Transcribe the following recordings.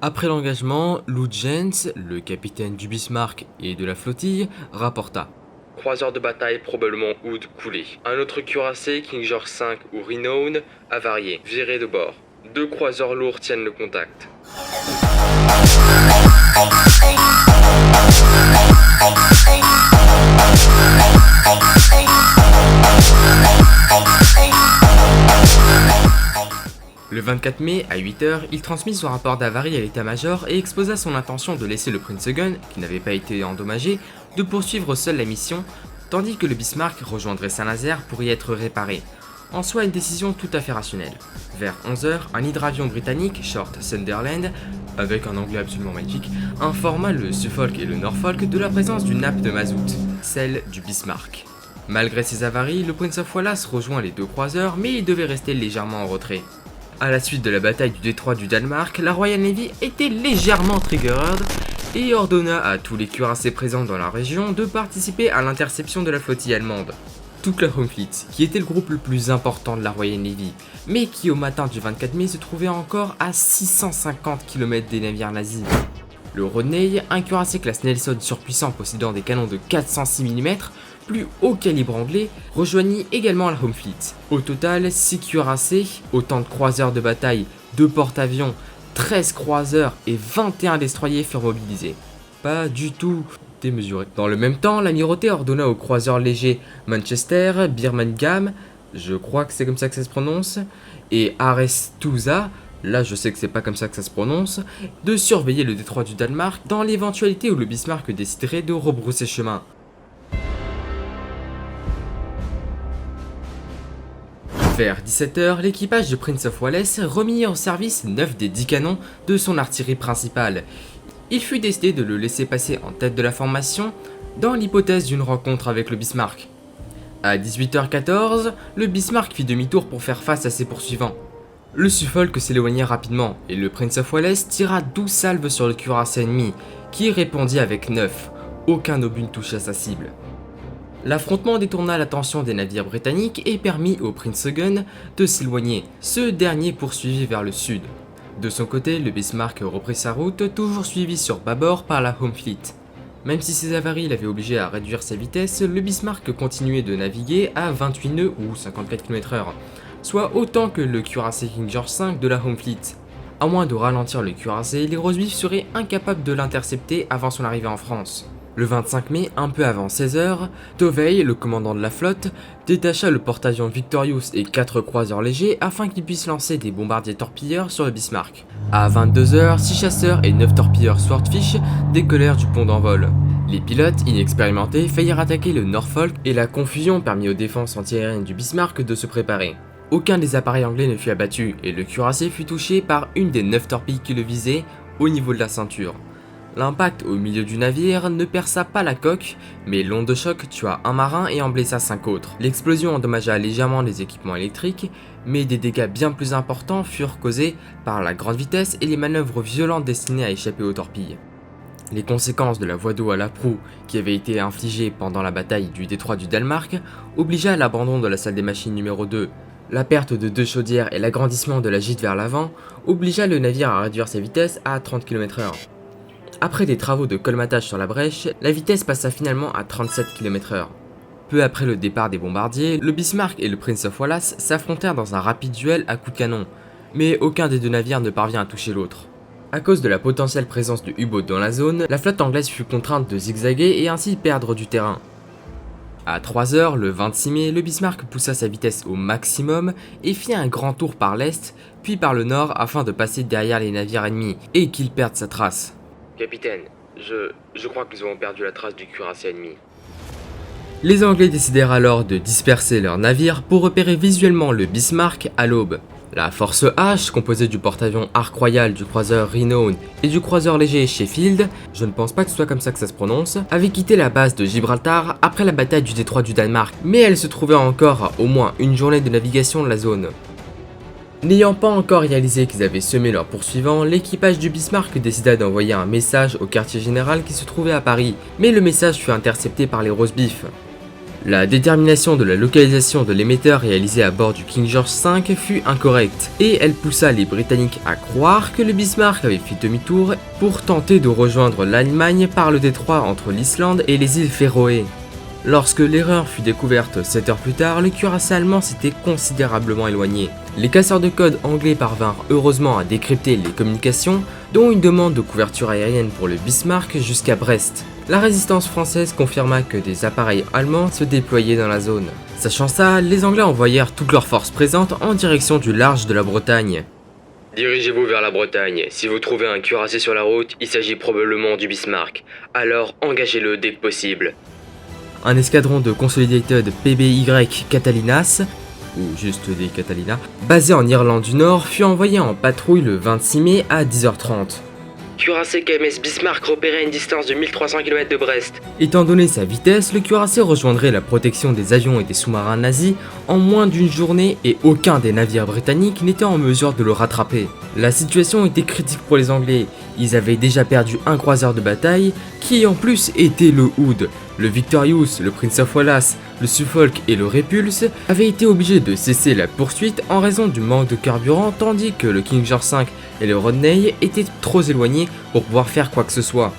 Après l'engagement, Lou Jens, le capitaine du Bismarck et de la flottille, rapporta. Croiseur de bataille probablement Hood coulé. Un autre cuirassé, King George V ou Renown, avarié, viré de bord. 2 croiseurs lourds tiennent le contact. Le 24 mai, à 8h, il transmit son rapport d'avarie à l'état-major et exposa son intention de laisser le Prince Eugen, qui n'avait pas été endommagé, de poursuivre seul la mission, tandis que le Bismarck rejoindrait Saint-Nazaire pour y être réparé. En soi, une décision tout à fait rationnelle. Vers 11h, un hydravion britannique, Short Sunderland, avec un anglais absolument magnifique, informa le Suffolk et le Norfolk de la présence d'une nappe de mazout, celle du Bismarck. Malgré ses avaries, le Prince of Wallace rejoint les 2 croiseurs, mais il devait rester légèrement en retrait. À la suite de la bataille du détroit du Danemark, la Royal Navy était légèrement triggered et ordonna à tous les cuirassés présents dans la région de participer à l'interception de la flottille allemande. Toute la Home Fleet, qui était le groupe le plus important de la Royal Navy, mais qui au matin du 24 mai se trouvait encore à 650 km des navires nazis. Le Rodney, un cuirassé classe Nelson surpuissant possédant des canons de 406 mm, plus haut calibre anglais, rejoignit également la Home Fleet. Au total, 6 cuirassés, autant de croiseurs de bataille, 2 porte-avions, 13 croiseurs et 21 destroyers furent mobilisés. Pas du tout démesuré. Dans le même temps, l'amirauté ordonna aux croiseurs légers Manchester, Birmingham, je crois que c'est comme ça que ça se prononce, et Arestusa, là je sais que c'est pas comme ça que ça se prononce, de surveiller le détroit du Danemark dans l'éventualité où le Bismarck déciderait de rebrousser chemin. Vers 17h, l'équipage de Prince of Wallace remit en service 9 des 10 canons de son artillerie principale. Il fut décidé de le laisser passer en tête de la formation dans l'hypothèse d'une rencontre avec le Bismarck. À 18h14, le Bismarck fit demi-tour pour faire face à ses poursuivants. Le Suffolk s'éloigna rapidement et le Prince of Wallace tira 12 salves sur le cuirassé ennemi, qui répondit avec 9. Aucun obus ne toucha sa cible. L'affrontement détourna l'attention des navires britanniques et permit au Prince Eugen de s'éloigner. Ce dernier poursuivit vers le sud. De son côté, le Bismarck reprit sa route, toujours suivi sur bâbord par la Home Fleet. Même si ses avaries l'avaient obligé à réduire sa vitesse, le Bismarck continuait de naviguer à 28 nœuds ou 54 km/h, soit autant que le cuirassé King George V de la Home Fleet. À moins de ralentir le cuirassé, les Rosebifs seraient incapables de l'intercepter avant son arrivée en France. Le 25 mai, un peu avant 16h, Tovey, le commandant de la flotte, détacha le porte-avions Victorious et 4 croiseurs légers afin qu'ils puissent lancer des bombardiers torpilleurs sur le Bismarck. À 22h, 6 chasseurs et 9 torpilleurs Swordfish décollèrent du pont d'envol. Les pilotes, inexpérimentés, faillirent attaquer le Norfolk et la confusion permit aux défenses antiaériennes du Bismarck de se préparer. Aucun des appareils anglais ne fut abattu et le cuirassé fut touché par une des 9 torpilles qui le visaient au niveau de la ceinture. L'impact au milieu du navire ne perça pas la coque, mais l'onde de choc tua un marin et en blessa 5 autres. L'explosion endommagea légèrement les équipements électriques, mais des dégâts bien plus importants furent causés par la grande vitesse et les manœuvres violentes destinées à échapper aux torpilles. Les conséquences de la voie d'eau à la proue qui avait été infligée pendant la bataille du détroit du Danemark obligea à l'abandon de la salle des machines numéro 2. La perte de 2 chaudières et l'agrandissement de la gîte vers l'avant obligea le navire à réduire sa vitesse à 30 km/h. Après des travaux de colmatage sur la brèche, la vitesse passa finalement à 37 km/h. Peu après le départ des bombardiers, le Bismarck et le Prince of Wallace s'affrontèrent dans un rapide duel à coups de canon, mais aucun des 2 navires ne parvient à toucher l'autre. À cause de la potentielle présence de U-boats dans la zone, la flotte anglaise fut contrainte de zigzaguer et ainsi perdre du terrain. À 3h, le 26 mai, le Bismarck poussa sa vitesse au maximum et fit un grand tour par l'est, puis par le nord afin de passer derrière les navires ennemis et qu'il perde sa trace. Capitaine, je crois qu'ils ont perdu la trace du cuirassé ennemi. Les Anglais décidèrent alors de disperser leurs navires pour repérer visuellement le Bismarck à l'aube. La force H, composée du porte-avions Ark Royal, du croiseur Renown et du croiseur léger Sheffield, je ne pense pas que ce soit comme ça que ça se prononce, avait quitté la base de Gibraltar après la bataille du détroit du Danemark, mais elle se trouvait encore à au moins une journée de navigation de la zone. N'ayant pas encore réalisé qu'ils avaient semé leurs poursuivants, l'équipage du Bismarck décida d'envoyer un message au quartier général qui se trouvait à Paris, mais le message fut intercepté par les Rosebifs. La détermination de la localisation de l'émetteur réalisé à bord du King George V fut incorrecte, et elle poussa les Britanniques à croire que le Bismarck avait fait demi-tour pour tenter de rejoindre l'Allemagne par le détroit entre l'Islande et les îles Féroé. Lorsque l'erreur fut découverte 7 heures plus tard, le cuirassé allemand s'était considérablement éloigné. Les casseurs de code anglais parvinrent heureusement à décrypter les communications, dont une demande de couverture aérienne pour le Bismarck jusqu'à Brest. La résistance française confirma que des appareils allemands se déployaient dans la zone. Sachant ça, les Anglais envoyèrent toutes leurs forces présentes en direction du large de la Bretagne. Dirigez-vous vers la Bretagne. Si vous trouvez un cuirassé sur la route, il s'agit probablement du Bismarck. Alors engagez-le dès que possible. Un escadron de Consolidated PBY Catalinas, ou juste des Catalina, basé en Irlande du Nord, fut envoyé en patrouille le 26 mai à 10h30. Cuirassé KMS Bismarck repéré à une distance de 1300 km de Brest. Étant donné sa vitesse, le cuirassé rejoindrait la protection des avions et des sous-marins nazis en moins d'une journée et aucun des navires britanniques n'était en mesure de le rattraper. La situation était critique pour les Anglais. Ils avaient déjà perdu un croiseur de bataille qui en plus était le Hood. Le Victorious, le Prince of Wallace, le Suffolk et le Repulse avaient été obligés de cesser la poursuite en raison du manque de carburant, tandis que le King George V et le Rodney étaient trop éloignés pour pouvoir faire quoi que ce soit.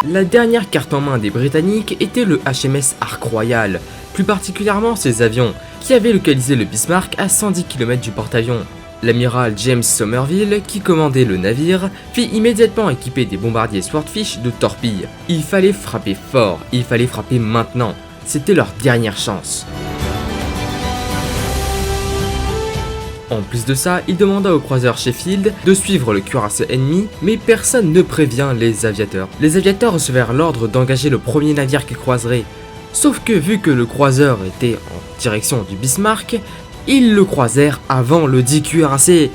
La dernière carte en main des Britanniques était le HMS Ark Royal, plus particulièrement ses avions, qui avaient localisé le Bismarck à 110 km du porte-avions. L'amiral James Somerville, qui commandait le navire, fit immédiatement équiper des bombardiers Swordfish de torpilles. Il fallait frapper fort, il fallait frapper maintenant, c'était leur dernière chance. En plus de ça, il demanda au croiseur Sheffield de suivre le cuirassé ennemi, mais personne ne prévient les aviateurs. Les aviateurs recevèrent l'ordre d'engager le premier navire qu'ils croiseraient. Sauf que vu que le croiseur était en direction du Bismarck, ils le croisèrent avant le dit cuirassé,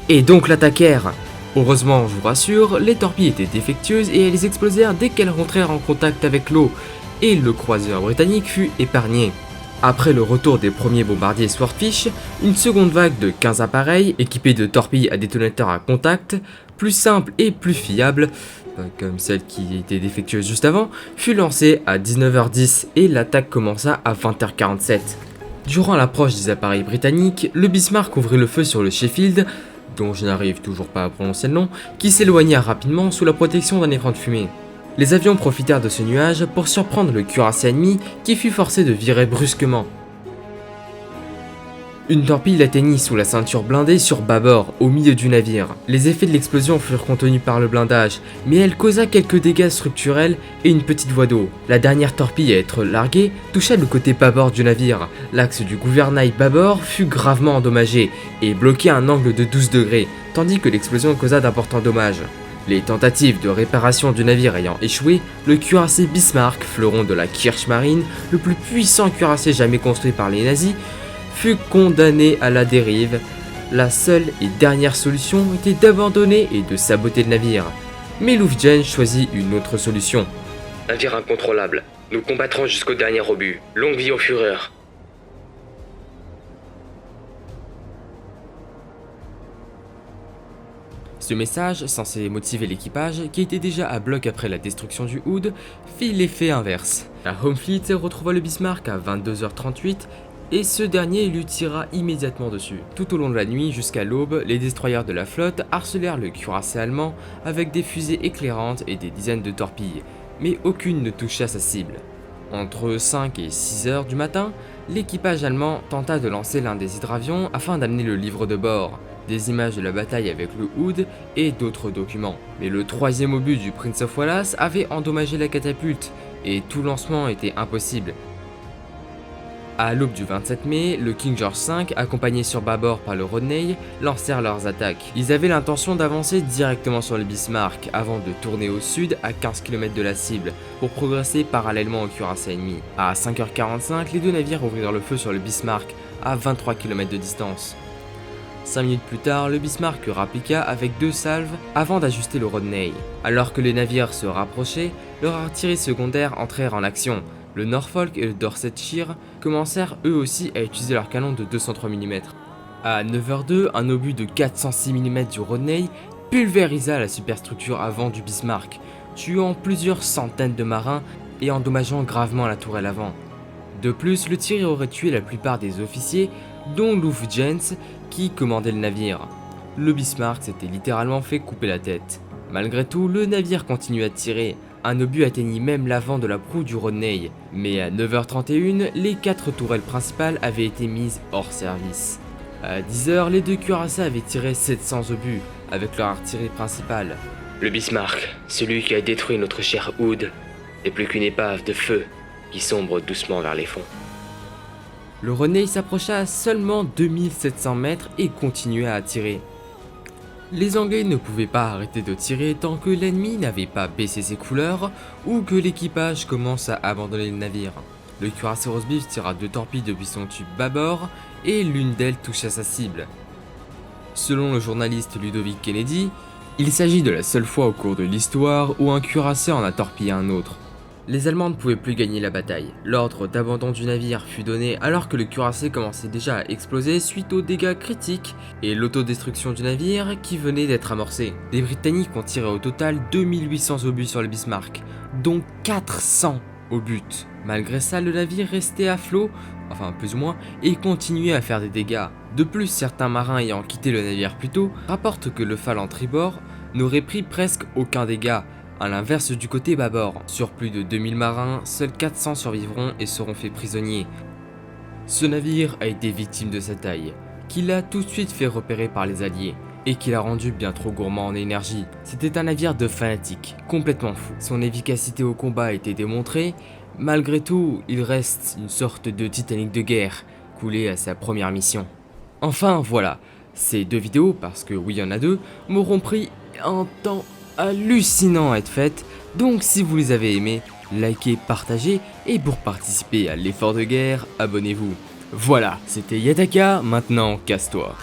et donc l'attaquèrent. Heureusement, je vous rassure, les torpilles étaient défectueuses et elles explosèrent dès qu'elles rentrèrent en contact avec l'eau, et le croiseur britannique fut épargné. Après le retour des premiers bombardiers Swordfish, une seconde vague de 15 appareils équipés de torpilles à détonateur à contact, plus simple et plus fiable, comme celle qui était défectueuse juste avant, fut lancée à 19h10 et l'attaque commença à 20h47. Durant l'approche des appareils britanniques, le Bismarck ouvrit le feu sur le Sheffield, dont je n'arrive toujours pas à prononcer le nom, qui s'éloigna rapidement sous la protection d'un écran de fumée. Les avions profitèrent de ce nuage pour surprendre le cuirassé ennemi qui fut forcé de virer brusquement. Une torpille l'atteignit sous la ceinture blindée sur bâbord, au milieu du navire. Les effets de l'explosion furent contenus par le blindage, mais elle causa quelques dégâts structurels et une petite voie d'eau. La dernière torpille à être larguée toucha le côté bâbord du navire. L'axe du gouvernail bâbord fut gravement endommagé et bloqué à un angle de 12 degrés, tandis que l'explosion causa d'importants dommages. Les tentatives de réparation du navire ayant échoué, le cuirassé Bismarck, fleuron de la Kriegsmarine, le plus puissant cuirassé jamais construit par les nazis, fut condamné à la dérive. La seule et dernière solution était d'abandonner et de saboter le navire. Mais Luftgen choisit une autre solution. Navire incontrôlable, nous combattrons jusqu'au dernier obus. Longue vie au Führer. Ce message, censé motiver l'équipage, qui était déjà à bloc après la destruction du Hood, fit l'effet inverse. La Home Fleet retrouva le Bismarck à 22h38 et ce dernier lui tira immédiatement dessus. Tout au long de la nuit jusqu'à l'aube, les destroyers de la flotte harcelèrent le cuirassé allemand avec des fusées éclairantes et des dizaines de torpilles, mais aucune ne toucha sa cible. Entre 5 et 6 heures du matin, l'équipage allemand tenta de lancer l'un des hydravions afin d'amener le livre de bord, des images de la bataille avec le Hood et d'autres documents. Mais le troisième obus du Prince of Wallace avait endommagé la catapulte et tout lancement était impossible. À l'aube du 27 mai, le King George V, accompagné sur bâbord par le Rodney, lancèrent leurs attaques. Ils avaient l'intention d'avancer directement sur le Bismarck avant de tourner au sud à 15 km de la cible pour progresser parallèlement au cuirassé ennemi. À 5h45, les deux navires ouvrirent le feu sur le Bismarck à 23 km de distance. 5 minutes plus tard, le Bismarck rappliqua avec 2 salves avant d'ajuster le Rodney. Alors que les navires se rapprochaient, leurs artilleries secondaires entrèrent en action. Le Norfolk et le Dorsetshire commencèrent eux aussi à utiliser leurs canons de 203 mm. À 9h02, un obus de 406 mm du Rodney pulvérisa la superstructure avant du Bismarck, tuant plusieurs centaines de marins et endommageant gravement la tourelle avant. De plus, le tir aurait tué la plupart des officiers, dont Luf Jens, qui commandait le navire. Le Bismarck s'était littéralement fait couper la tête. Malgré tout, le navire continuait à tirer. Un obus atteignit même l'avant de la proue du Rodney, mais à 9h31, les 4 tourelles principales avaient été mises hors service. À 10h, les 2 cuirassés avaient tiré 700 obus avec leur artillerie principale. Le Bismarck, celui qui a détruit notre cher Hood, n'est plus qu'une épave de feu qui sombre doucement vers les fonds. Le Rodney s'approcha à seulement 2700 mètres et continuait à tirer. Les Anglais ne pouvaient pas arrêter de tirer tant que l'ennemi n'avait pas baissé ses couleurs ou que l'équipage commence à abandonner le navire. Le cuirassé Rosebif tira 2 torpilles depuis son tube bâbord et l'une d'elles toucha sa cible. Selon le journaliste Ludovic Kennedy, il s'agit de la seule fois au cours de l'histoire où un cuirassé en a torpillé un autre. Les Allemands ne pouvaient plus gagner la bataille. L'ordre d'abandon du navire fut donné alors que le cuirassé commençait déjà à exploser suite aux dégâts critiques et l'autodestruction du navire qui venait d'être amorcée. Les Britanniques ont tiré au total 2800 obus sur le Bismarck, dont 400 au but. Malgré ça, le navire restait à flot, enfin plus ou moins, et continuait à faire des dégâts. De plus, certains marins ayant quitté le navire plus tôt rapportent que le Falent tribord n'aurait pris presque aucun dégât. A l'inverse du côté bâbord, sur plus de 2000 marins, seuls 400 survivront et seront faits prisonniers. Ce navire a été victime de sa taille, qui l'a tout de suite fait repérer par les alliés, et qui l'a rendu bien trop gourmand en énergie. C'était un navire de fanatiques, complètement fou. Son efficacité au combat a été démontrée, malgré tout, il reste une sorte de Titanic de guerre, coulé à sa première mission. Enfin voilà, ces 2 vidéos, parce que oui il y en a 2, m'auront pris un temps hallucinant à être faites, donc si vous les avez aimés, likez, partagez, et pour participer à l'effort de guerre, abonnez-vous. Voilà, c'était Yataka, maintenant casse-toi.